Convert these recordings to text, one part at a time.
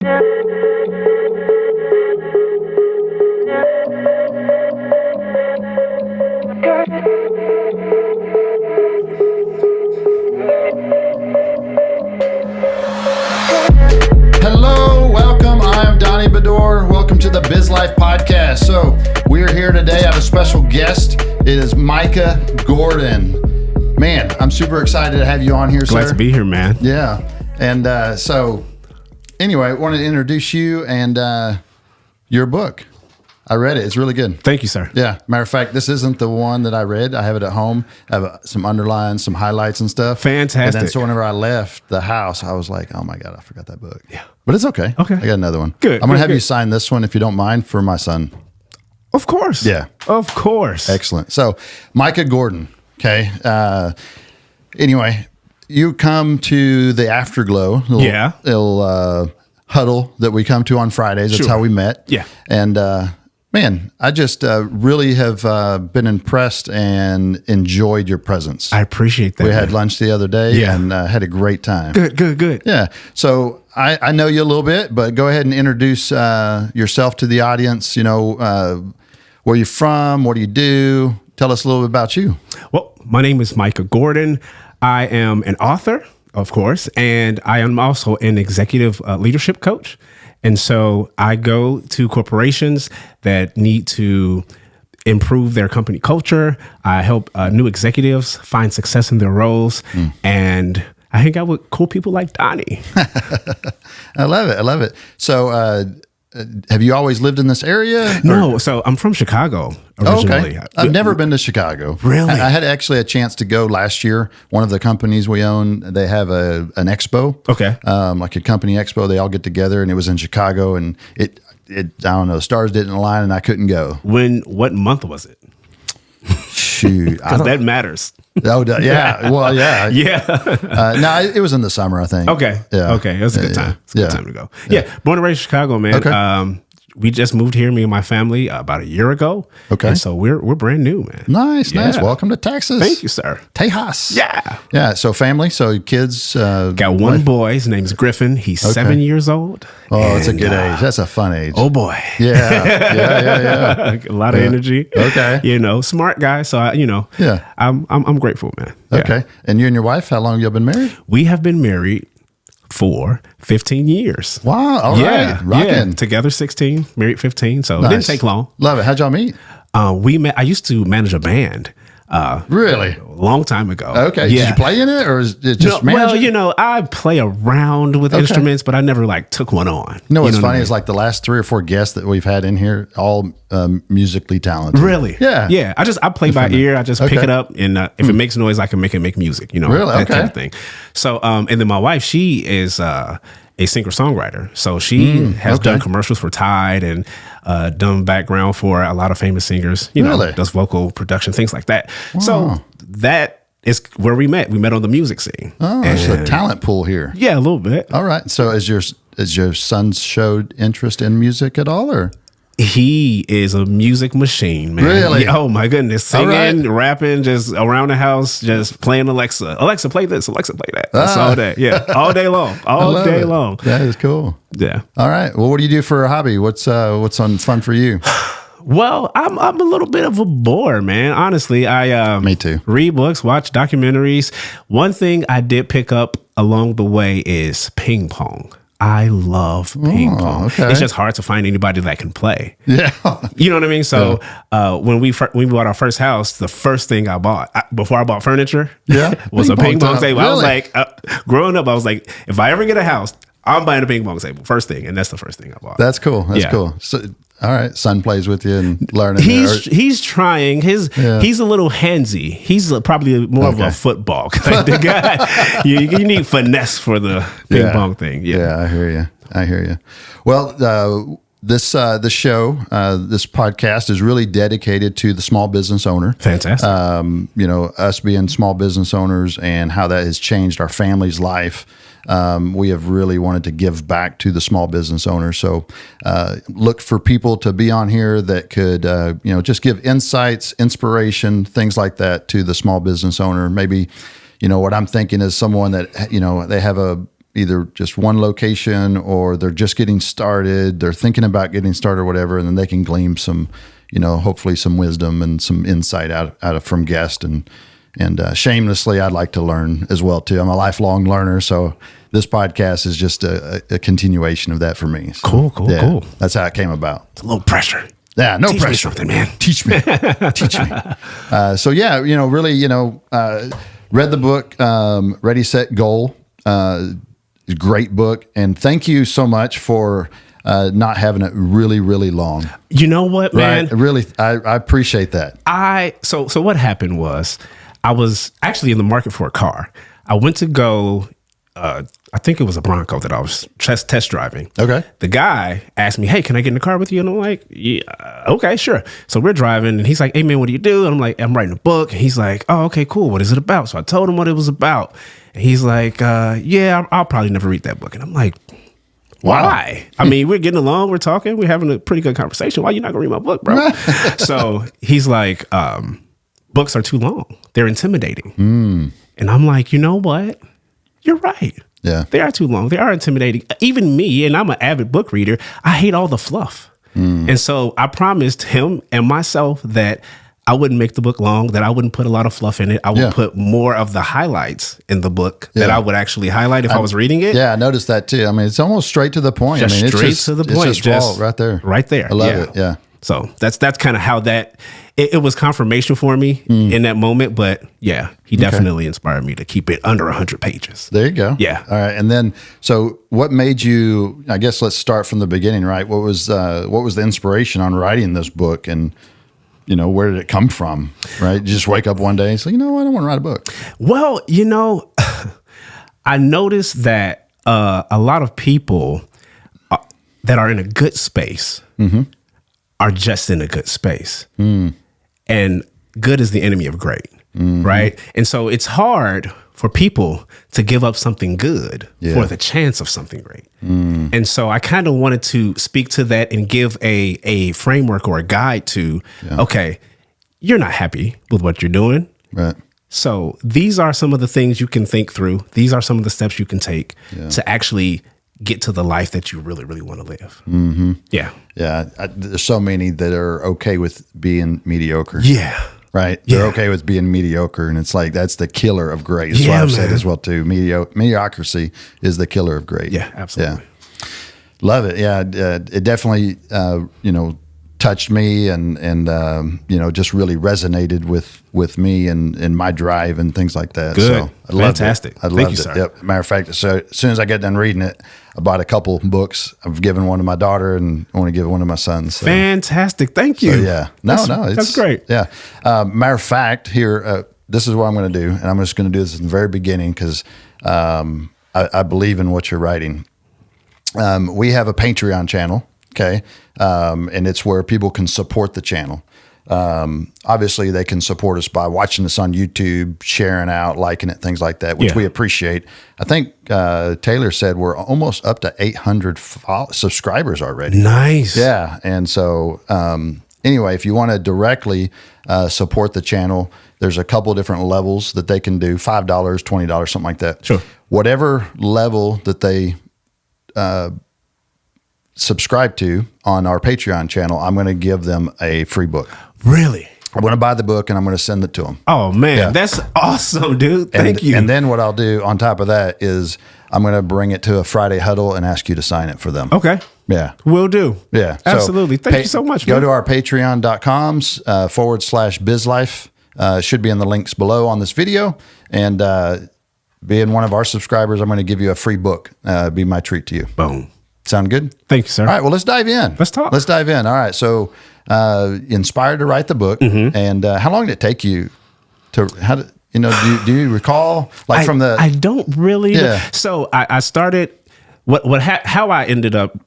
Hello, welcome. I'm Donnie Bedore. Welcome to the Biz Life Podcast. So we're here today. I have a special guest. It is Micah Gordon. Man, I'm super excited to have you on here, Glad sir. to be here, man. Yeah. And so anyway, I wanted to introduce you and your book. I read it. It's really good. Thank you, sir. Yeah. Matter of fact, this isn't the one that I read. I have it at home. I have some underlines, some highlights and stuff. Fantastic. And then so whenever I left the house, I was like, oh my God, I forgot that book. Yeah. But it's okay. Okay. I got another one. Good, I'm going to good, have good. you sign this one if you don't mind for my son. Of course. Yeah. Of course. Excellent. So Micah Gordon. Okay. Anyway, you come to the Afterglow. Little huddle that we come to on Fridays. That's Sure. how we met. Yeah. And man, I just really have been impressed and enjoyed your presence. I appreciate that. We had lunch the other day Yeah. and had a great time. Good. Yeah. So I know you a little bit, but go ahead and introduce yourself to the audience. You know, where you're from, what do you do? Tell us a little bit about you. Well, my name is Micah Gordon. I am an author, of course, and I am also an executive leadership coach. And so I go to corporations that need to improve their company culture. I help new executives find success in their roles. And I hang out with cool people like Donnie. I love it. So, have you always lived in this area? No, so I'm from Chicago originally. Okay. I've never been to Chicago. Really? I had actually a chance to go last year. One of the companies we own, they have an expo. Okay. Like a company expo. They all get together, and it was in Chicago. And it I don't know, the stars didn't align, and I couldn't go. What month was it? Shoot, Because that matters. Oh, yeah. Well, yeah. Yeah. No, it was in the summer, I think. Okay. Yeah. Okay. It was a good time. It's a good Yeah. time to go. Yeah. Born and raised in Chicago, man. Okay. We just moved here, me and my family, about a year ago. Okay. And so we're brand new, man. Nice. Yeah. Welcome to Texas. Thank you, sir. Tejas. Yeah. Yeah. So family. So kids. Got one boy. His name's Griffin. He's 7 years old. Oh, it's a And, good age. That's a fun age. Oh boy. Yeah. A lot of energy. Okay. You know, smart guy. So Yeah. I'm grateful, man. Yeah. Okay. And you and your wife, how long have you been married? We have been married for 15 years. Wow. All right. Rocking. Together 16, married 15. So it Nice. didn't take long. Love it. How'd y'all meet? We met. I used to manage a band. Really? A long time ago. Okay. Yeah. Did you play in it or is it just managing? I play around with instruments, but I never took one on. You know what's what I funny mean? is like the last 3 or 4 guests that we've had in here, all musically talented. Really? Yeah. Yeah. I play by ear. I just pick it up, and if it makes noise, I can make it make music. Really? That Okay. kind of thing. So, and then my wife, she is a singer-songwriter. So she has done commercials for Tide and done background for a lot of famous singers. Really? Does vocal production, things like that. So that is where we met. We met on the music scene. Oh, it's a talent pool here. Yeah, a little bit. All right. So is your son showed interest in music at all or? He is a music machine, man. Really? Oh my goodness. All Singing, right. rapping, just around the house, just playing Alexa. Alexa, play this. Alexa, play that. That's all day. Yeah. All day long. All day long. That is cool. Yeah. All right. Well, what do you do for a hobby? What's on fun for you? Well, I'm a little bit of a bore, man. Honestly, I Me too. read books, watch documentaries. One thing I did pick up along the way is ping pong. I love ping pong. Okay. It's just hard to find anybody that can play. Yeah. You know what I mean? So when we bought our first house, the first thing I bought before I bought furniture, was a ping pong table. Really? I was like, growing up, I was like, if I ever get a house, I'm buying a ping pong table first thing, and that's the first thing I bought. That's cool. That's Yeah. cool. So, all right, son plays with you and learning. He's trying. He's a little handsy. He's probably more of a football kind of guy. you need finesse for the ping pong thing. Yeah, I hear you. Well, this show, this podcast is really dedicated to the small business owner. Fantastic. Us being small business owners and how that has changed our family's life. We have really wanted to give back to the small business owners. So look for people to be on here that could, just give insights, inspiration, things like that to the small business owner. Maybe, what I'm thinking is someone that, they have either just one location or they're just getting started, they're thinking about getting started or whatever, and then they can glean some, hopefully some wisdom and some insight out of from guests. And shamelessly, I'd like to learn as well too. I'm a lifelong learner, so this podcast is just a continuation of that for me. So, cool. That's how it came about. It's a little pressure. Yeah, no Teach pressure. me something, man. Teach me. So yeah, really, read the book, Ready, Set, Goal. Great book. And thank you so much for not having it really, really long. You know what, man? Right? Really, I appreciate that. So what happened was I was actually in the market for a car. I went to go, I think it was a Bronco that I was test driving. Okay. The guy asked me, hey, can I get in the car with you? And I'm like, yeah, okay, sure. So we're driving and he's like, hey man, what do you do? And I'm like, I'm writing a book. And he's like, oh, okay, cool. What is it about? So I told him what it was about. And he's like, yeah, I'll probably never read that book. And I'm like, why? Wow. I mean, we're getting along, we're talking, we're having a pretty good conversation. Why are you not gonna read my book, bro? So he's like, books are too long. They're intimidating. And I'm like, you know what? You're right. Yeah. They are too long. They are intimidating. Even me, and I'm an avid book reader, I hate all the fluff. And so I promised him and myself that I wouldn't make the book long, that I wouldn't put a lot of fluff in it. I would put more of the highlights in the book that I would actually highlight if I was reading it. Yeah, I noticed that too. I mean, it's almost straight to the point. Just it's straight to the point. It's just raw right there. Right there. I love it. Yeah. So that's kind of how it was confirmation for me in that moment. But yeah, he definitely inspired me to keep it under 100 pages. There you go. Yeah. All right. And then, so what made you, I guess let's start from the beginning, right? What was the inspiration on writing this book, and, where did it come from, right? You just wake up one day and say, I don't want to write a book. Well, I noticed that a lot of people that are in a good space are just in a good space. And good is the enemy of great, right? And so it's hard for people to give up something good for the chance of something great. And so I kind of wanted to speak to that and give a framework or a guide to, okay, you're not happy with what you're doing. Right. So these are some of the things you can think through. These are some of the steps you can take to actually get to the life that you really, really want to live. Yeah. Yeah. There's so many that are okay with being mediocre. Yeah. Right. They're okay with being mediocre. And it's like, that's the killer of great. That's what I've said as well too. Mediocrity is the killer of great. Yeah, absolutely. Yeah. Love it. Yeah. It definitely, touched me and just really resonated with me and my drive and things like that. Good. So I loved Fantastic. it. I loved Thank you, it. sir. Yep. Matter of fact, so as soon as I get done reading it, I bought a couple books. I've given one to my daughter and I want to give one to my son. So. Fantastic. Thank you. So, yeah. That's great. Yeah. Matter of fact, here, this is what I'm going to do. And I'm just going to do this in the very beginning because I believe in what you're writing. We have a Patreon channel. Okay. And it's where people can support the channel. Obviously they can support us by watching us on YouTube, sharing out, liking it, things like that, which we appreciate. I think, Taylor said we're almost up to 800 subscribers already. Nice. Yeah. And so, anyway, if you want to directly, support the channel, there's a couple of different levels that they can do, $5, $20, something like that. Sure. Whatever level that they, subscribe to on our Patreon channel, I'm going to give them a free book. Really? I'm going to buy the book and I'm going to send it to them. Oh man, that's awesome, dude. Thank you. And then what I'll do on top of that is I'm going to bring it to a Friday huddle and ask you to sign it for them. Okay. Yeah. Will do. Yeah. Absolutely. Thank you so much, Go man. to our patreon.coms /Biz Life. Should be in the links below on this video. And being one of our subscribers, I'm going to give you a free book. Be my treat to you. Boom. Sound good? Thank you, sir. All right. Well, let's dive in. Let's talk. Let's dive in. All right. So, inspired to write the book, and how long did it take you to? Do you recall I don't really. Yeah. So I started. How I ended up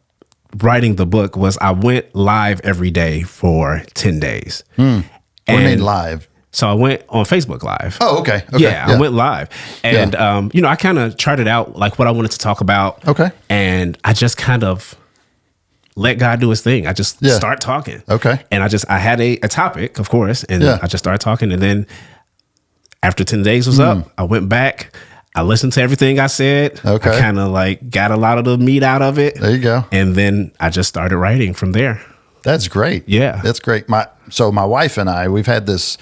writing the book was I went live every day for 10 days. What do you mean live? So I went on Facebook Live. Oh, okay. Yeah, I went live. And, I kind of charted out like what I wanted to talk about. Okay. And I just kind of let God do his thing. I just start talking. Okay. And I had a topic, of course, and I just started talking. And then after 10 days was up, I went back. I listened to everything I said. Okay. I kind of like got a lot of the meat out of it. There you go. And then I just started writing from there. That's great. Yeah. That's great. My wife and I, we've had this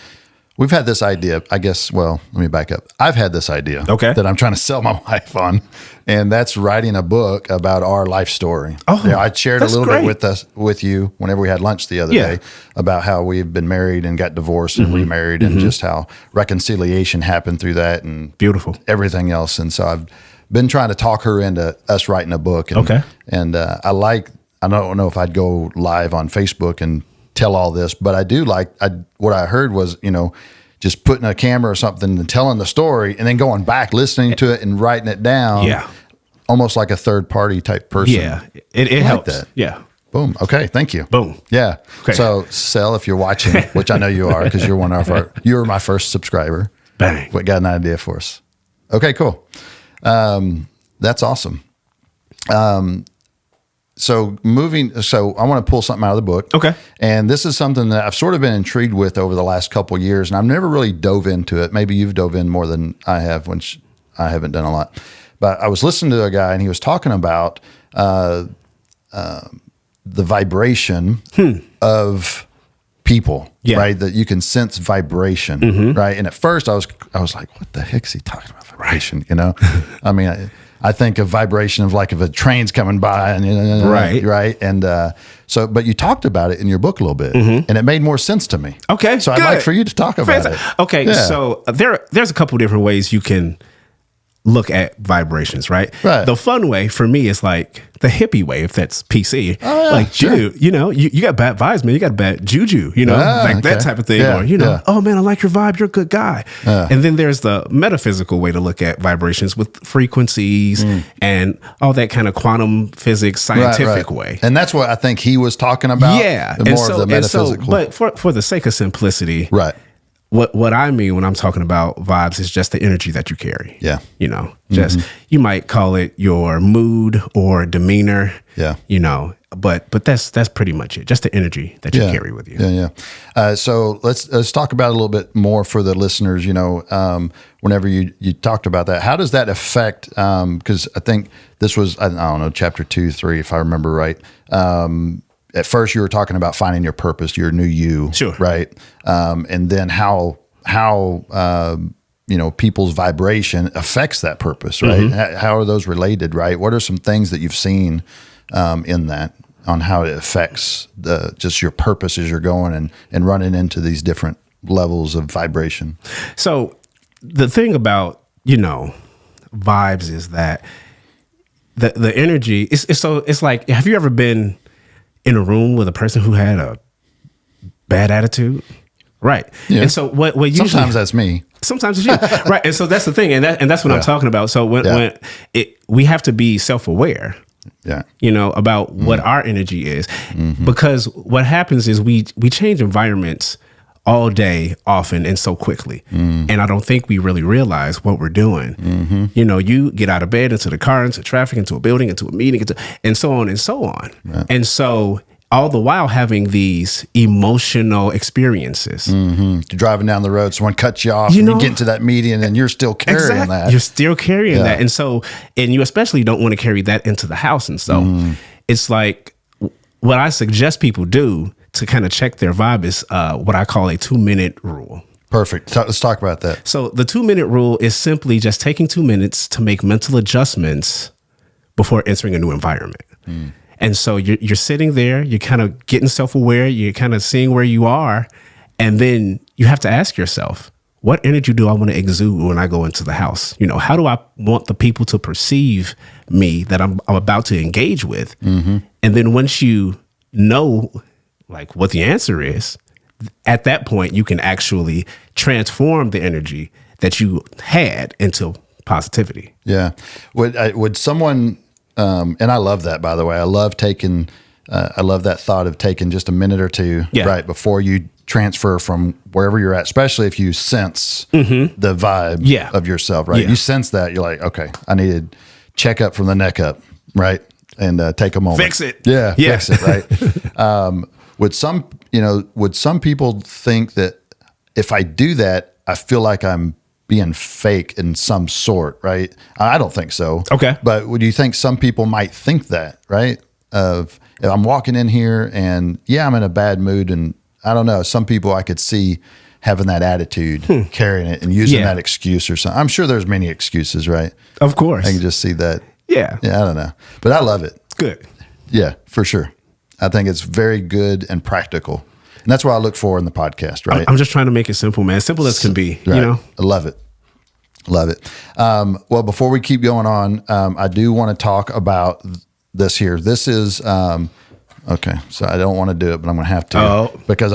idea, I guess. Well, let me back up. I've had this idea that I'm trying to sell my wife on, and that's writing a book about our life story. Oh, I shared a little bit with you whenever we had lunch the other day about how we've been married and got divorced and remarried, and just how reconciliation happened through that, and beautiful everything else. And so I've been trying to talk her into us writing a book. And, and I don't know if I'd go live on Facebook and tell all this, but I do what I heard was, just putting a camera or something and telling the story and then going back, listening to it and writing it down. Yeah. Almost like a third party type person. Yeah. It helps. That. Yeah. Boom. Okay. Thank you. Boom. Yeah. Okay. So Sel, if you're watching, which I know you are, because you were my first subscriber. Bang. What got an idea for us? Okay, that's awesome. So I want to pull something out of the book. Okay. And this is something that I've sort of been intrigued with over the last couple of years, and I've never really dove into it. Maybe you've dove in more than I have, which I haven't done a lot. But I was listening to a guy, and he was talking about the vibration of people, right? That you can sense vibration, right? And at first I was like, what the heck is he talking about vibration? I mean, I think of vibration of like if a train's coming by and right. And but you talked about it in your book a little bit, and it made more sense to me. Okay, so I'd like for you to talk about it. Okay, so there's a couple different ways you can look at vibrations, right? The fun way for me is like the hippie way, if that's PC. Oh, yeah, like, you got bad vibes, man. You got bad juju, that type of thing. Or, oh man, I like your vibe. You're a good guy. And then there's the metaphysical way to look at vibrations with frequencies and all that kind of quantum physics, scientific way. And that's what I think he was talking about. Yeah. Of the metaphysical. But for the sake of simplicity, right. What I mean when I'm talking about vibes is just the energy that you carry. Yeah. You might call it your mood or demeanor. Yeah. But that's pretty much it. Just the energy that you carry with you. Yeah. So let's talk about it a little bit more for the listeners. Whenever you talked about that, how does that affect? Because I think this was, I don't know, chapter 2, 3, if I remember right. At first you were talking about finding your purpose, your new you, sure, right? And then how people's vibration affects that purpose, right? How are those related, right? What are some things that you've seen in that on how it affects just your purpose as you're going and running into these different levels of vibration? So the thing about vibes is that the energy it's like, have you ever been in a room with a person who had a bad attitude? Right. Yeah. And so what usually, sometimes that's me. Sometimes it's you. Right. And so that's the thing. And that's what I'm talking about. So when we have to be self-aware, about what our energy is, because what happens is we change environments all day, often, and so quickly. And I don't think we really realize what we're doing. You get out of bed, into the car, into traffic, into a building, into a meeting, and so on and so on. Right. And so all the while having these emotional experiences. You're driving down the road, someone cuts you off, and you get into that meeting and you're still carrying that. You're still carrying that. And you especially don't want to carry that into the house. And so it's like, what I suggest people do to kind of check their vibe is what I call a 2-minute rule. Perfect. Let's talk about that. So the 2-minute rule is simply just taking 2 minutes to make mental adjustments before entering a new environment. And so you're sitting there, you're kind of getting self-aware, you're kind of seeing where you are, and then you have to ask yourself, what energy do I want to exude when I go into the house? How do I want the people to perceive me that I'm about to engage with? And then once you know like what the answer is, at that point you can actually transform the energy that you had into positivity. Yeah. Would someone, and I love that, by the way, I love that thought of taking just a minute or two, right, before you transfer from wherever you're at, especially if you sense the vibe of yourself, right? You sense that, you're like, okay, I need to check up from the neck up, right? And take a moment. Fix it. Yeah. Fix it, right? Would some people think that if I do that, I feel like I'm being fake in some sort, right? I don't think so. Okay. But would you think some people might think that, right? Of if I'm walking in here and I'm in a bad mood, and I don't know, some people I could see having that attitude, carrying it and using that excuse or something. I'm sure there's many excuses, right? Of course. I can just see that. Yeah. Yeah, I don't know. But I love it. Good. Yeah, for sure. I think it's very good and practical. And that's what I look for in the podcast, right? I'm just trying to make it simple, man. Simple as can be, right. you know? I love it. Love it. Well, before we keep going on, I do want to talk about this here. This is, okay, so I don't want to do it, but I'm going to have to because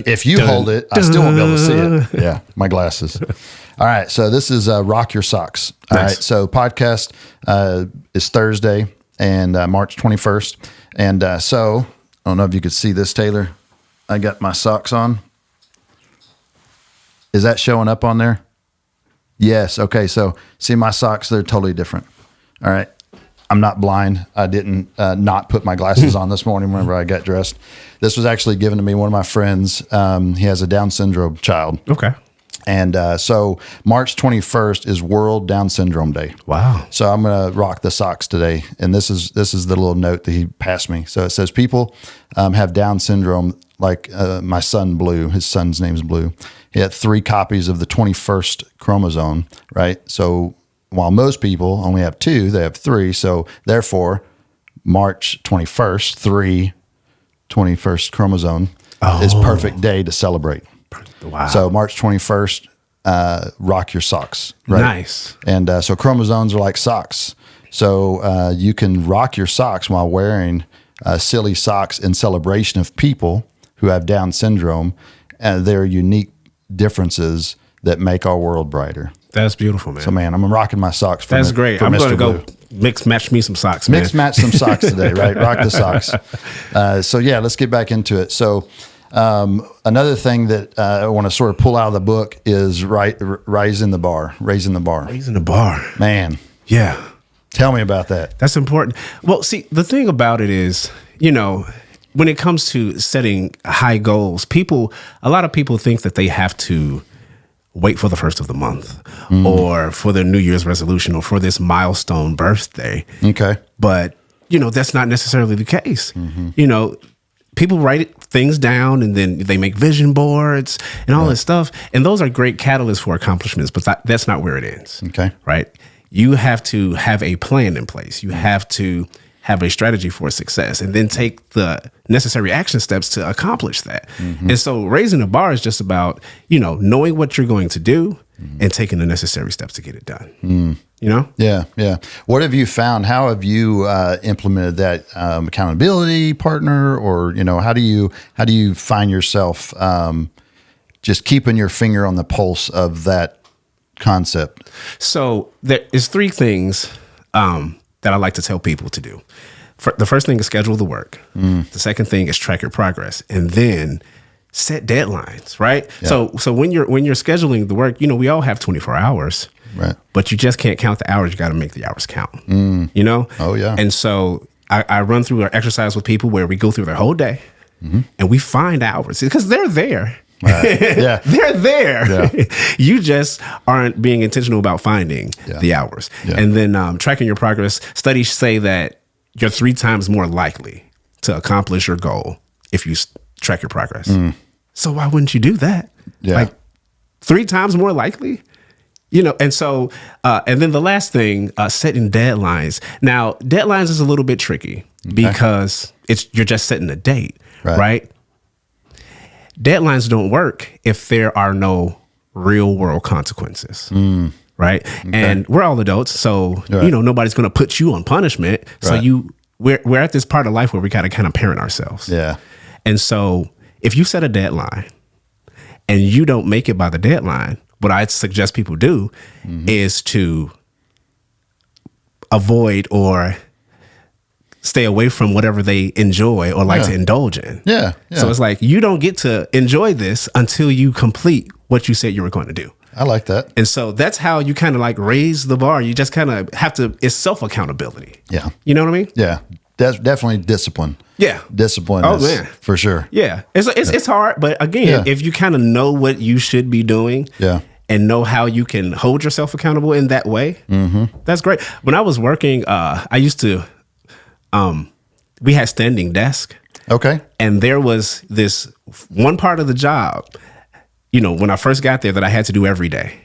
if you hold it, I still won't be able to see it. Yeah, my glasses. All right, so this is Rock Your Socks. All right, so podcast is Thursday and March 21st. And so I don't know if you could see this, Taylor. I got my socks on. Is that showing up on there? Yes. Okay. So see my socks, they're totally different. All right. I'm not blind. I didn't not put my glasses on this morning whenever I got dressed. This was actually given to me, one of my friends. He has a Down syndrome child. Okay. And so March 21st is World Down Syndrome Day. Wow. So I'm going to rock the socks today. And this is the little note that he passed me. So it says people have Down syndrome like my son Blue. His son's name's Blue. He had 3 copies of the 21st chromosome, right? So while most people only have 2, they have 3. So therefore, March 21st, 21st chromosome is perfect day to celebrate. Wow. So March 21st, rock your socks, right? Nice. And so chromosomes are like socks. So you can rock your socks while wearing silly socks in celebration of people who have Down syndrome and their unique differences that make our world brighter. That's beautiful, man. So, man, I'm rocking my socks. That's great. I'm going to go match me some socks, man. Match some socks today, right? Rock the socks. So, yeah, let's get back into it. So, another thing that I want to sort of pull out of the book is raising the bar. Raising the bar. Man. Yeah. Tell me about that. That's important. Well, see, the thing about it is, when it comes to setting high goals, a lot of people think that they have to wait for the first of the month or for the New Year's resolution or for this milestone birthday. Okay. But, that's not necessarily the case. Mm-hmm. People write things down and then they make vision boards and all this stuff. And those are great catalysts for accomplishments, but that's not where it ends. Okay. Right? You have to have a plan in place. You have to have a strategy for success and then take the necessary action steps to accomplish that. Mm-hmm. And so raising the bar is just about, knowing what you're going to do and taking the necessary steps to get it done. Yeah. Yeah. What have you found? How have you implemented that accountability partner, or, how do you find yourself just keeping your finger on the pulse of that concept? So there is 3 things that I like to tell people to do. The first thing is schedule the work. The second thing is track your progress, and then set deadlines, right? Yeah. So when you're scheduling the work, we all have 24 hours, right? But you just can't count the hours. You got to make the hours count, Oh, yeah. And so I run through an exercise with people where we go through their whole day and we find hours because they're there. Right. Yeah. They're there. Yeah. You just aren't being intentional about finding the hours. Yeah. And then tracking your progress. Studies say that you're 3 times more likely to accomplish your goal if you track your progress. So why wouldn't you do that? Yeah. Like 3 times more likely? And so, and then the last thing, setting deadlines. Now, deadlines is a little bit tricky because you're just setting a date, right? Deadlines don't work if there are no real world consequences, right? Okay. And we're all adults, so nobody's going to put you on punishment. Right. So we're at this part of life where we got to kind of parent ourselves. Yeah. And so if you set a deadline and you don't make it by the deadline, what I suggest people do is to avoid or stay away from whatever they enjoy or like to indulge in. Yeah. So it's like, you don't get to enjoy this until you complete what you said you were going to do. I like that. And so that's how you kind of like raise the bar. You just kind of have to, it's self-accountability. Yeah. You know what I mean? Yeah. That's definitely discipline. Yeah. Discipline is for sure. Yeah. It's hard, but again, if you kind of know what you should be doing and know how you can hold yourself accountable in that way, that's great. When I was working, I used to, we had standing desk. Okay. And there was this one part of the job, when I first got there that I had to do every day.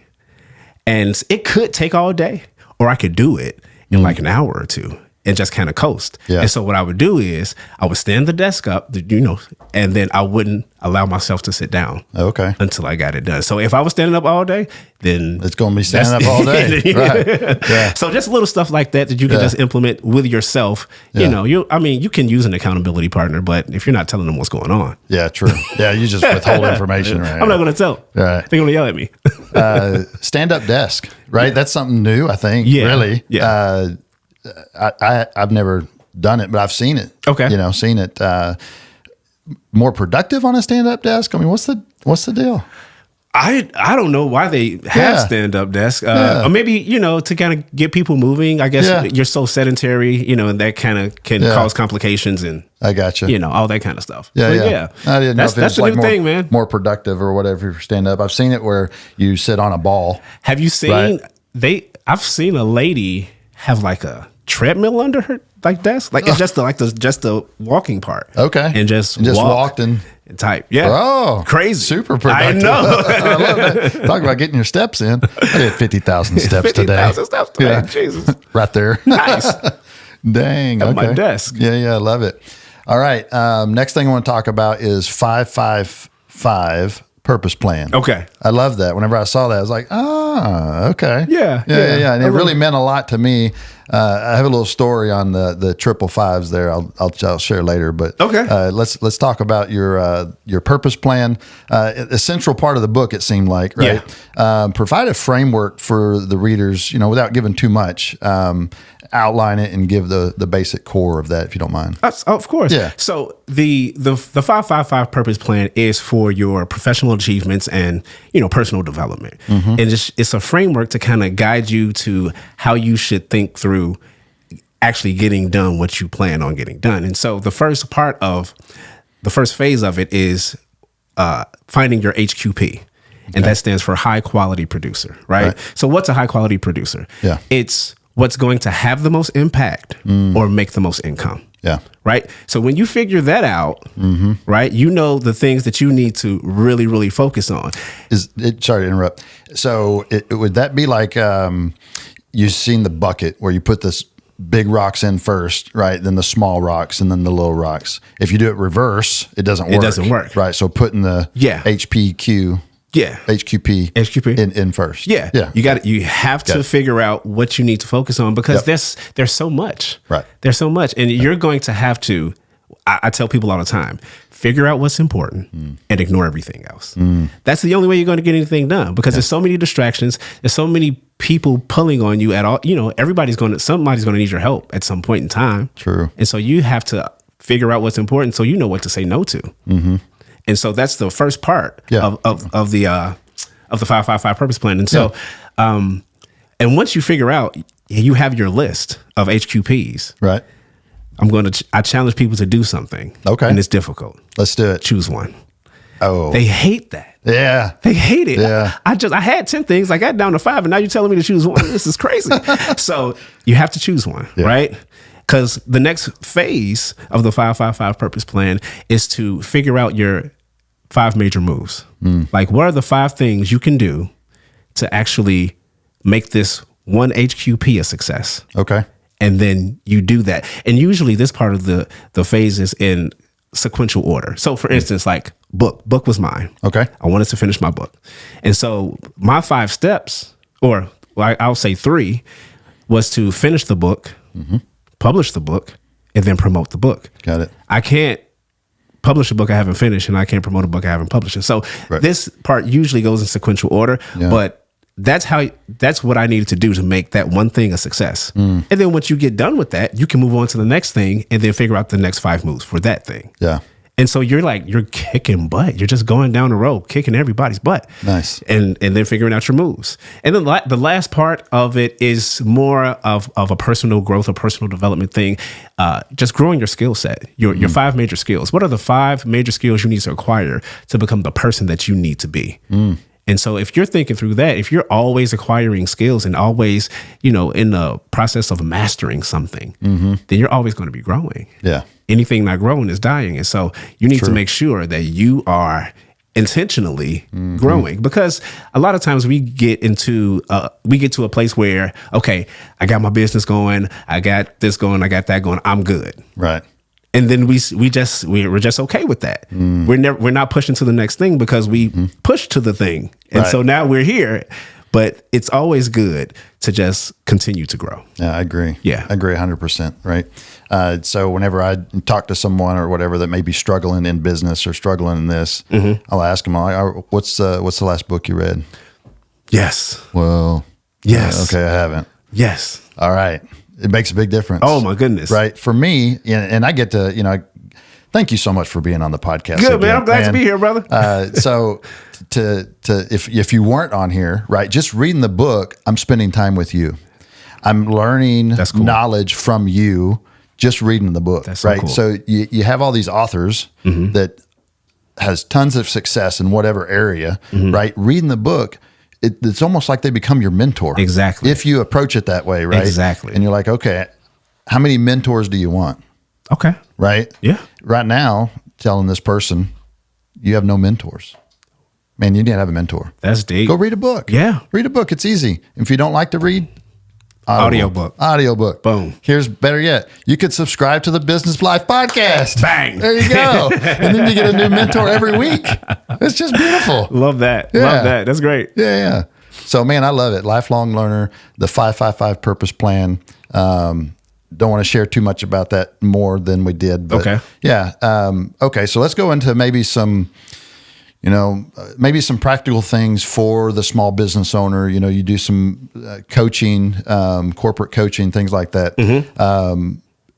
And it could take all day, or I could do it in like an hour or two and just kind of coast. Yeah. And so what I would do is I would stand the desk up, and then I wouldn't allow myself to sit down. Okay. Until I got it done. So if I was standing up all day, then it's going to be standing up all day. Right. Yeah. So just little stuff like that you can just implement with yourself. Yeah. You can use an accountability partner, but if you're not telling them what's going on. Yeah, true. Yeah, you just withhold information. Right. I'm not going to tell. Right. They're going to yell at me. Stand-up desk, right? That's something new, I think. Yeah. Really. Yeah. I've never done it, but I've seen it. Okay. Seen it. More productive on a stand-up desk? I mean, what's the deal? I don't know why they have stand-up desks. Or maybe, to kind of get people moving. I guess you're so sedentary, and that kind of can cause complications and I got you. All that kind of stuff. Yeah, but yeah. I didn't know if that's it was the new thing, man. More productive or whatever for stand-up. I've seen it where you sit on a ball. Have you seen I've seen a lady have like a treadmill under her desk. Like it's just the walking part. Okay. And just walked and type. Yeah. Oh, crazy. Super productive. I know. I love that. Talk about getting your steps in. I did 50,000 steps today. 50,000 steps today. Yeah. Jesus. Right there. Nice. Dang. At okay. my desk. Yeah, I love it. All right. Next thing I want to talk about is 555 purpose plan. Okay. I love that. Whenever I saw that, I was like, okay. Yeah. And it really meant a lot to me. I have a little story on the triple fives there. I'll share later. But okay. Let's talk about your purpose plan. A central part of the book, it seemed like, right? Yeah. Provide a framework for the readers, without giving too much. Outline it and give the basic core of that, if you don't mind. Of course. Yeah. So the 555 purpose plan is for your professional achievements and personal development, and it's a framework to kind of guide you to how you should think through actually getting done what you plan on getting done. And so the first phase of it is finding your HQP. And that stands for high quality producer, right? So what's a high quality producer? Yeah. It's what's going to have the most impact or make the most income. Yeah. Right. So when you figure that out, right, the things that you need to really, really focus on. Sorry to interrupt. So would that be like you've seen the bucket where you put this big rocks in first, right? Then the small rocks and then the little rocks. If you do it reverse, it doesn't work. It doesn't work. Right. So putting the HQP in first. Yeah. You have to figure out what you need to focus on because there's so much. Right. There's so much. And you're going to have to, I tell people all the time, figure out what's important and ignore everything else. That's the only way you're going to get anything done because there's so many distractions. There's so many people pulling on you at all. Somebody's going to need your help at some point in time. True. And so you have to figure out what's important so you know what to say no to. And so that's the first part of the 555 purpose plan. And so, and once you figure out, you have your list of HQPs. Right. I challenge people to do something. Okay. And it's difficult. Let's do it. Choose one. Oh. They hate that. Yeah. They hate it. Yeah. I had 10 things. I got down to 5 and now you're telling me to choose one. This is crazy. So you have to choose one, right? Because the next phase of the 555 purpose plan is to figure out your 5 major moves. Like, what are the 5 things you can do to actually make this one HQP a success? Okay. And then you do that. And usually this part of the phase is in sequential order. So for instance, like book was mine. Okay. I wanted to finish my book. And so my 5 steps, or I'll say 3, was to finish the book, publish the book, and then promote the book. Got it. I can't publish a book I haven't finished, and I can't promote a book I haven't published. And so this part usually goes in sequential order, but that's what I needed to do to make that one thing a success. And then once you get done with that, you can move on to the next thing and then figure out the next 5 moves for that thing. Yeah. And so you're kicking butt. You're just going down the road, kicking everybody's butt. Nice. And then figuring out your moves. And then the last part of it is more of a personal growth or personal development thing. Just growing your skill set, your 5 major skills. What are the 5 major skills you need to acquire to become the person that you need to be? And so if you're thinking through that, if you're always acquiring skills and always, in the process of mastering something, then you're always going to be growing. Yeah. Anything not growing is dying. And so you need to make sure that you are intentionally growing, because a lot of times we get to a place where, okay, I got my business going, I got this going, I got that going, I'm good. Right. And then we're just okay with that. We're not pushing to the next thing because we pushed to the thing. And so now we're here, but it's always good to just continue to grow. Yeah, I agree. Yeah. I agree 100%. Right. So whenever I talk to someone or whatever that may be struggling in business or struggling in this, I'll ask them, what's the last book you read? Yes. Well, yes. Okay. I haven't. Yes. All right. It makes a big difference. Oh my goodness. Right. For me, and I get to, thank you so much for being on the podcast. Good, man. I'm glad to be here, brother. So if you weren't on here, right, just reading the book, I'm spending time with you. I'm learning knowledge from you just reading the book. That's so right. Cool. So you have all these authors that has tons of success in whatever area, right? Reading the book, it's almost like they become your mentor. Exactly. If you approach it that way, right? Exactly. And you're like, okay, how many mentors do you want? Okay. Right? Yeah. Right now, telling this person, you have no mentors. Man, you need to have a mentor. That's deep. Go read a book. Yeah. Read a book. It's easy. If you don't like to read, audiobook. Boom. Here's better yet. You could subscribe to the Business Life Podcast. Bang. There you go. And then you get a new mentor every week. It's just beautiful. Love that. Yeah. Love that. That's great. Yeah. So, man, I love it. Lifelong learner, the 555 purpose plan. Don't want to share too much about that more than we did. But okay. Yeah. Okay. So let's go into maybe some practical things for the small business owner. You do some coaching, corporate coaching, things like that.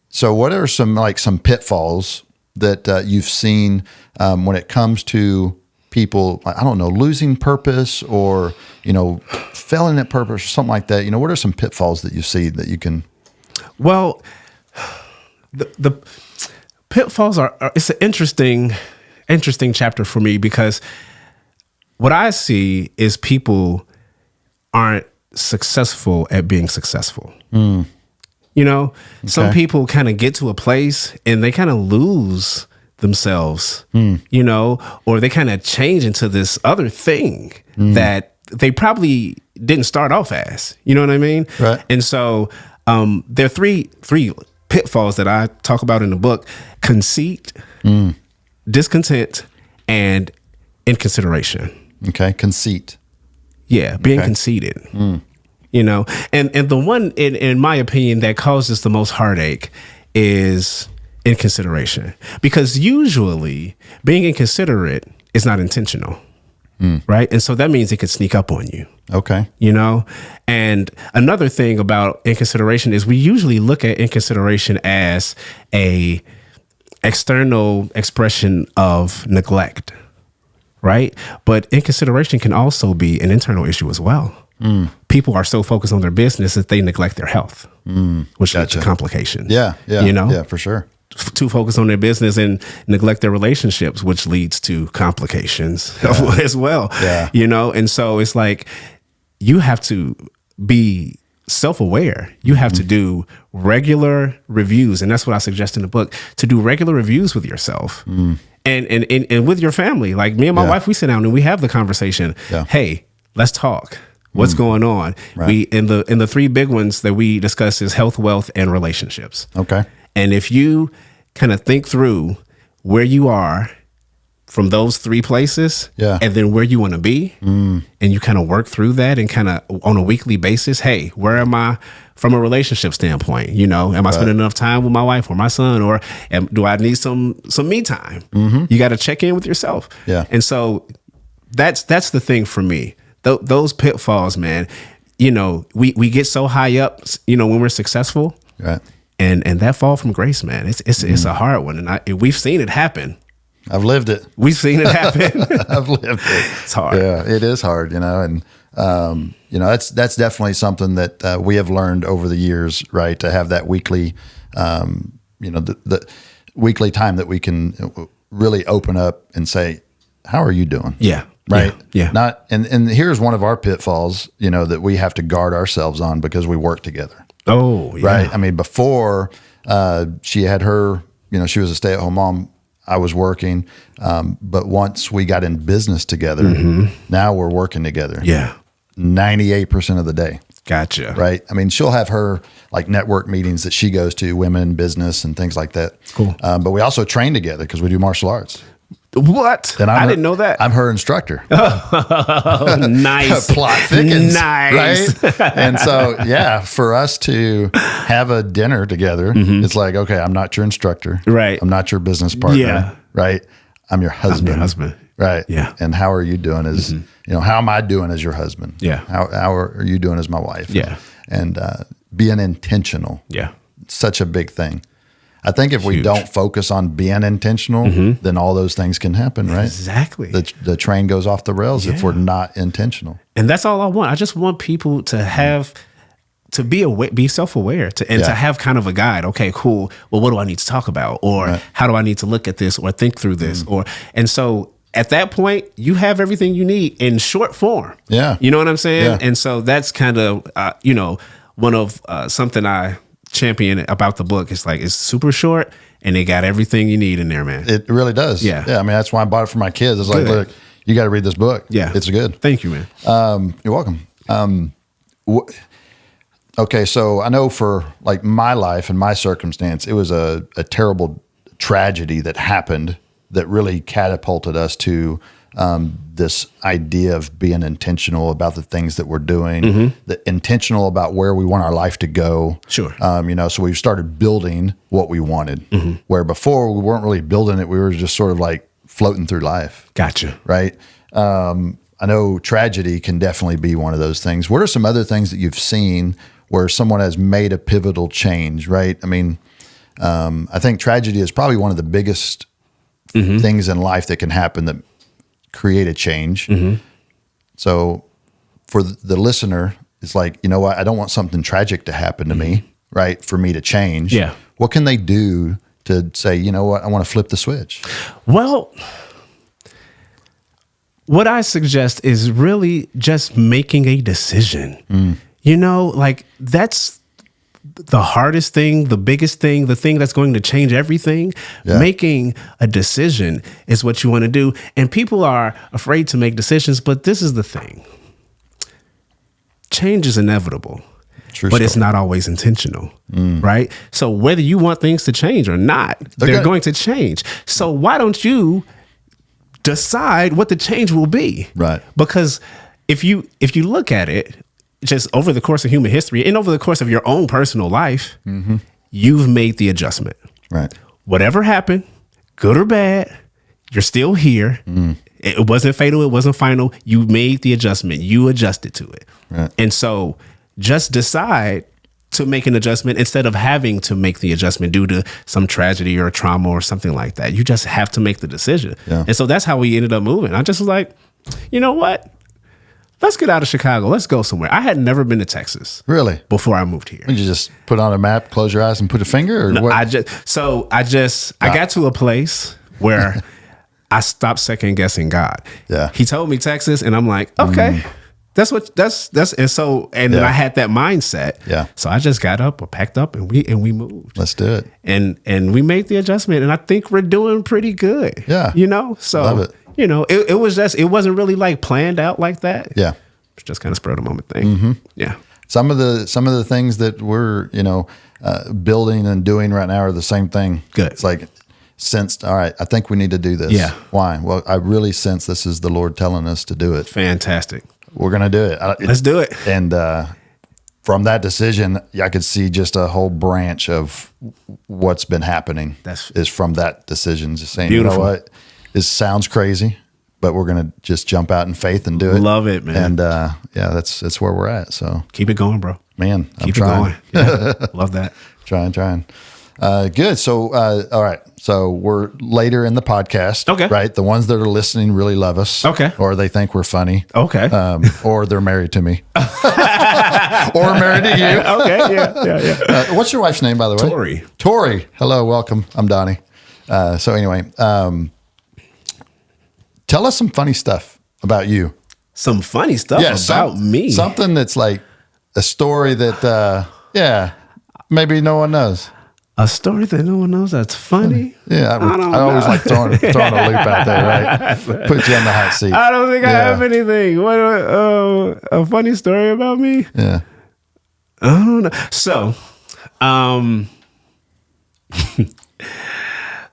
So what are some pitfalls that you've seen when it comes to people, I don't know, losing purpose or, failing at purpose or something like that? What are some pitfalls that you see that you can? Well, the pitfalls it's an interesting chapter for me, because what I see is people aren't successful at being successful. Some people kind of get to a place and they kind of lose themselves, or they kind of change into this other thing that they probably didn't start off as, you know what I mean? Right. And so there are three pitfalls that I talk about in the book: conceit, discontent, and inconsideration. Okay. Conceit. Yeah. Being conceited, and the one in my opinion that causes the most heartache is inconsideration, because usually being inconsiderate is not intentional. Right. And so that means it could sneak up on you. Okay. And another thing about inconsideration is we usually look at inconsideration as a external expression of neglect. Right. But inconsideration can also be an internal issue as well. People are so focused on their business that they neglect their health, which leads to complications. Yeah. Yeah, for sure. Too focused on their business and neglect their relationships, which leads to complications as well. Yeah. And so it's like you have to be self-aware. You have to do regular reviews. And that's what I suggest in the book, to do regular reviews with yourself and with your family. Like me and my wife, we sit down and we have the conversation. Yeah. Hey, let's talk. What's going on? Right. In the three big ones that we discuss is health, wealth, and relationships. Okay. And if you kind of think through where you are from those three places, and then where you want to be, and you kind of work through that and kind of on a weekly basis, hey, where am I from a relationship standpoint? Am I spending enough time with my wife or my son, or do I need some me time? You got to check in with yourself. Yeah. And so that's the thing for me. Those pitfalls, man, we get so high up, when we're successful. Right. And that fall from grace, man, it's a hard one. And we've seen it happen. I've lived it. We've seen it happen. I've lived it. It's hard. Yeah, it is hard, and that's definitely something that we have learned over the years, right? To have that weekly, the weekly time that we can really open up and say, how are you doing? Yeah. right? Yeah. Not, and here's one of our pitfalls, that we have to guard ourselves on because we work together. Oh, yeah. Right. I mean, before she had her, she was a stay-at-home mom. I was working. But once we got in business together, now we're working together. Yeah. 98% of the day. Gotcha. Right. I mean, she'll have her like network meetings that she goes to, women in business and things like that. Cool. But we also train together because we do martial arts. What? And I didn't know that. I'm her instructor. Oh, nice. Plot thickens. Nice. Right. And so, for us to have a dinner together, it's like, okay, I'm not your instructor. Right. I'm not your business partner. Yeah. Right. I'm your husband. Right. Yeah. And how are you doing as, how am I doing as your husband? Yeah. How are you doing as my wife? Yeah. And being intentional. Yeah. Such a big thing. I think if we don't focus on being intentional, then all those things can happen, right? Exactly. The train goes off the rails if we're not intentional. And that's all I want. I just want people to have, to be aware, be self-aware, to have kind of a guide. Okay, cool. Well, what do I need to talk about? Or how do I need to look at this or think through this? And so at that point, you have everything you need in short form. Yeah. You know what I'm saying? Yeah. And so that's kind of, one of something I champion about the book. It's like, it's super short and it got everything you need in there, man. It really does. Yeah. Yeah. I mean, that's why I bought it for my kids. It's like, Good. look, you got to read this book. Yeah. It's good. Thank you, man. You're welcome. Okay. So I know for like my life and my circumstance, it was a terrible tragedy that happened that really catapulted us to this idea of being intentional about the things that we're doing, intentional about where we want our life to go. Sure. So we started building what we wanted, where before we weren't really building it. We were just sort of like floating through life. Gotcha. Right. I know tragedy can definitely be one of those things. What are some other things that you've seen where someone has made a pivotal change? Right. I mean, I think tragedy is probably one of the biggest things in life that can happen that create a change. So for the listener, it's like, you know what? I don't want something tragic to happen to me, right? For me to change. Yeah. What can they do to say, you know what? I want to flip the switch. Well, what I suggest is really just making a decision. Like that's the hardest thing, the biggest thing, the thing that's going to change everything. Making a decision is what you want to do. And people are afraid to make decisions, but this is the thing. Change is inevitable, but it's not always intentional, right? So whether you want things to change or not, they're going to change. So why don't you decide what the change will be? Right. Because if you look at it, just over the course of human history and over the course of your own personal life, you've made the adjustment. Right. Whatever happened, good or bad, you're still here. It wasn't fatal. It wasn't final. You made the adjustment. You adjusted to it. Right. And so just decide to make an adjustment instead of having to make the adjustment due to some tragedy or trauma or something like that. You just have to make the decision. Yeah. And so that's how we ended up moving. I just was like, you know what? Let's get out of Chicago. Let's go somewhere. I had never been to Texas. Really? Before I moved here. Did you just put on a map, close your eyes and put a finger? Or what? I got to a place where I stopped second guessing God. Yeah. He told me Texas and I'm like, okay, that's then I had that mindset. Yeah. So I just got up or packed up and we moved. Let's do it. And we made the adjustment and I think we're doing pretty good. Yeah. So love it. It wasn't really like planned out like that. Yeah. It's just kind of spur of the moment thing. Yeah. Some of the things that we're, building and doing right now are the same thing. Good. It's like sensed, all right, I think we need to do this. Yeah. Why? Well, I really sense this is the Lord telling us to do it. Fantastic. We're going to do it. Let's do it. And from that decision, I could see just a whole branch of what's been happening is from that decision. Just saying, beautiful. You know what? This sounds crazy, but we're going to just jump out in faith and do it. Love it, man. And that's where we're at. So keep it going, bro. Man, keep it going. Yeah, love that. Trying. Good. So, all right. So we're later in the podcast. Okay. Right. The ones that are listening really love us. Okay. Or they think we're funny. Okay. Or they're married to me. Or married to you. Okay. Yeah. What's your wife's name, by the way? Tori. Hello. Welcome. I'm Donnie. So anyway, tell us some funny stuff about you. Some funny stuff about me. Something that's like a story that, maybe no one knows. A story that no one knows that's funny? Yeah, I always like throwing a loop out there, right? Put you on the hot seat. I don't think I have anything. What a funny story about me? Yeah. I don't know. So,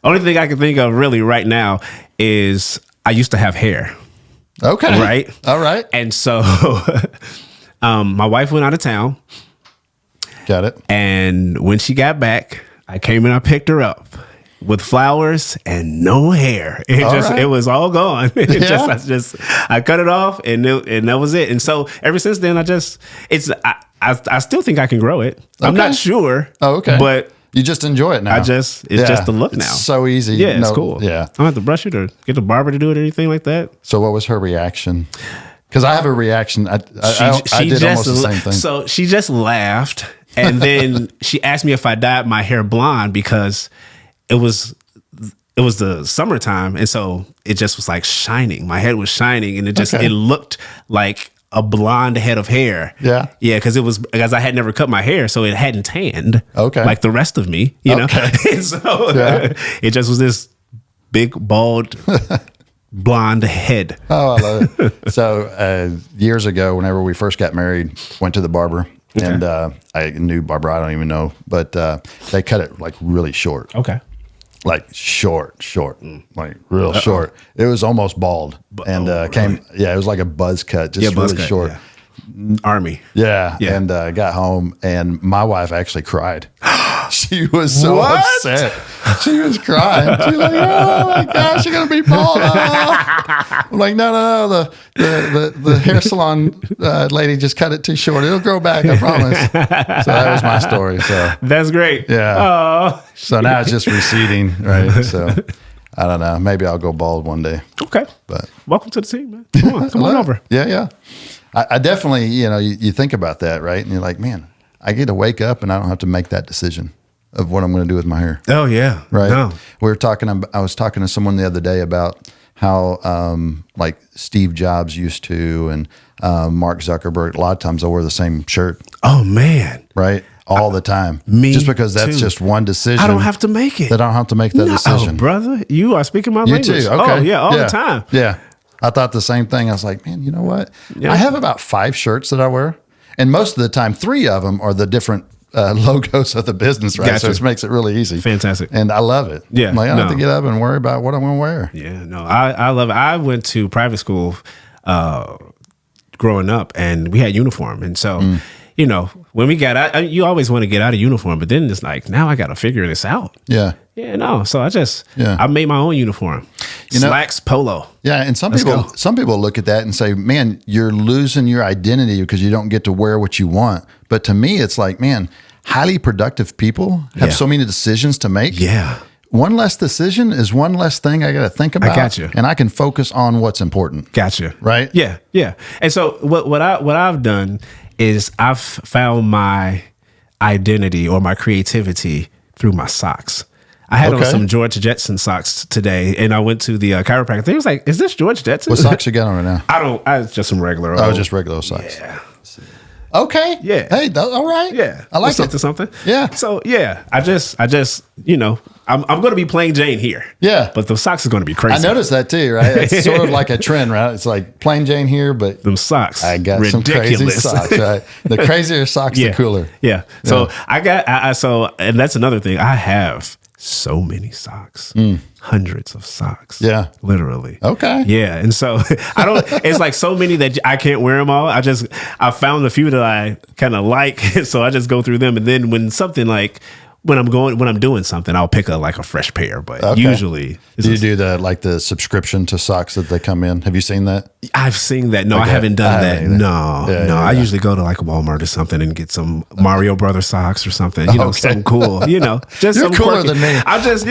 only thing I can think of really right now is I used to have hair. Okay. Right? All right. And so my wife went out of town. Got it. And when she got back, I came and I picked her up with flowers and no hair. It was all gone. I cut it off and that was it. And so ever since then, I still think I can grow it. I'm not sure. Oh, okay. But you just enjoy it now. it's just the look now. It's so easy. Yeah, it's cool. Yeah. I don't have to brush it or get the barber to do it or anything like that. So what was her reaction? Because I have a reaction. I did almost the same thing. So she just laughed. And then she asked me if I dyed my hair blonde because it was the summertime. And so it just was like shining. My head was shining and it looked like a blonde head of hair. Yeah. Yeah. Because I had never cut my hair. So it hadn't tanned. Okay. Like the rest of me, you know? And so it just was this big, bald, blonde head. Oh, I love it. So years ago, whenever we first got married, went to the barber. Okay. And I knew Barbara, I don't even know, but they cut it like really short. Okay. Like short, like real short. It was almost bald. And it was like a buzz cut, just really short. Yeah. Army. Yeah. And got home and my wife actually cried. She was so upset. She was crying. She was like, "Oh my gosh, you're gonna be bald!" I'm like, "No. The hair salon lady just cut it too short. It'll grow back, I promise." So that was my story. So that's great. Yeah. Oh. So now it's just receding, right? So I don't know. Maybe I'll go bald one day. Okay. But welcome to the team, man. Come on over. Yeah. I definitely, you think about that, right? And you're like, man, I get to wake up and I don't have to make that decision of what I'm going to do with my hair. Oh yeah. Right. No. I was talking to someone the other day about how, like Steve Jobs used to, and Mark Zuckerberg, a lot of times they'll wear the same shirt. Oh man. Right. All the time. Just because that's just one decision. I don't have to make it. That I don't have to make that decision. Oh, brother, you are speaking my language. You too. Okay. Oh yeah. All the time. Yeah. I thought the same thing. I was like, man, you know what? Yeah. I have about 5 shirts that I wear. And most of the time, 3 of them are the different logos of the business, right? Gotcha. So it makes it really easy. Fantastic. And I love it. Yeah. I don't have to get up and worry about what I'm going to wear. Yeah, no, I love it. I went to private school growing up and we had uniform. And so, when we got out, you always want to get out of uniform, but then it's like, now I got to figure this out. Yeah. Yeah, no. So I made my own uniform. Slacks, polo. Yeah, and some people look at that and say, man, you're losing your identity because you don't get to wear what you want. But to me, it's like, man, highly productive people have so many decisions to make. Yeah. One less decision is one less thing I got to think about. I got you. And I can focus on what's important. Gotcha. Right? Yeah, yeah. And so what I've done is I've found my identity or my creativity through my socks. I had on some George Jetson socks today, and I went to the chiropractor. They was like, "Is this George Jetson?" What socks you got on right now? It's just some regular. Just regular socks. Yeah. Okay. Yeah. Hey, all right. Yeah. I like something. Yeah. So yeah, I just I'm going to be plain Jane here. Yeah. But the socks are going to be crazy. I noticed that too, right? It's sort of like a trend, right? It's like plain Jane here, but them socks. I got ridiculous. Some crazy socks, right? The crazier socks, the cooler. Yeah. So I got, and that's another thing. I have so many socks, hundreds of socks. Yeah. Literally. Okay. Yeah. And so it's like so many that I can't wear them all. I found a few that I kind of like. So I just go through them. And then when I'm doing something, I'll pick a fresh pair. But usually, do you do the subscription to socks that they come in? Have you seen that? I've seen that. No, I haven't done that. No. I usually go to Walmart or something and get some Mario Brothers socks or something. Something cool. Just you're cooler than me. I just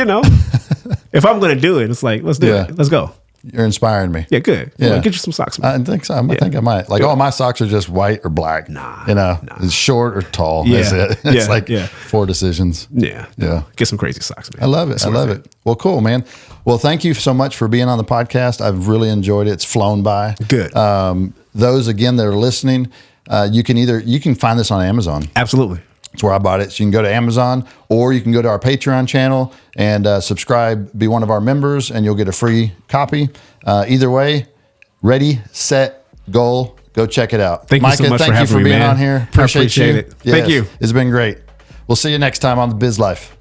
if I'm going to do it, it's like let's do it. Let's go. You're inspiring me. Yeah, good. Yeah. Get you some socks, man. I think so. I think I might. Like all my socks are just white or black. It's short or tall. Yeah. That's it. It's like 4 decisions. Yeah. Get some crazy socks, man. I love it. I love it. Well, cool, man. Well, thank you so much for being on the podcast. I've really enjoyed it. It's flown by. Good. Those again that are listening, you can find this on Amazon. Absolutely. That's where I bought it. So you can go to Amazon, or you can go to our Patreon channel and subscribe, be one of our members, and you'll get a free copy. Either way, ready, set, goal. Go check it out. Thank Micah, you so much thank for you having for me, being man. on here. Appreciate you. it. Thank you. It's been great. We'll see you next time on the Biz Life.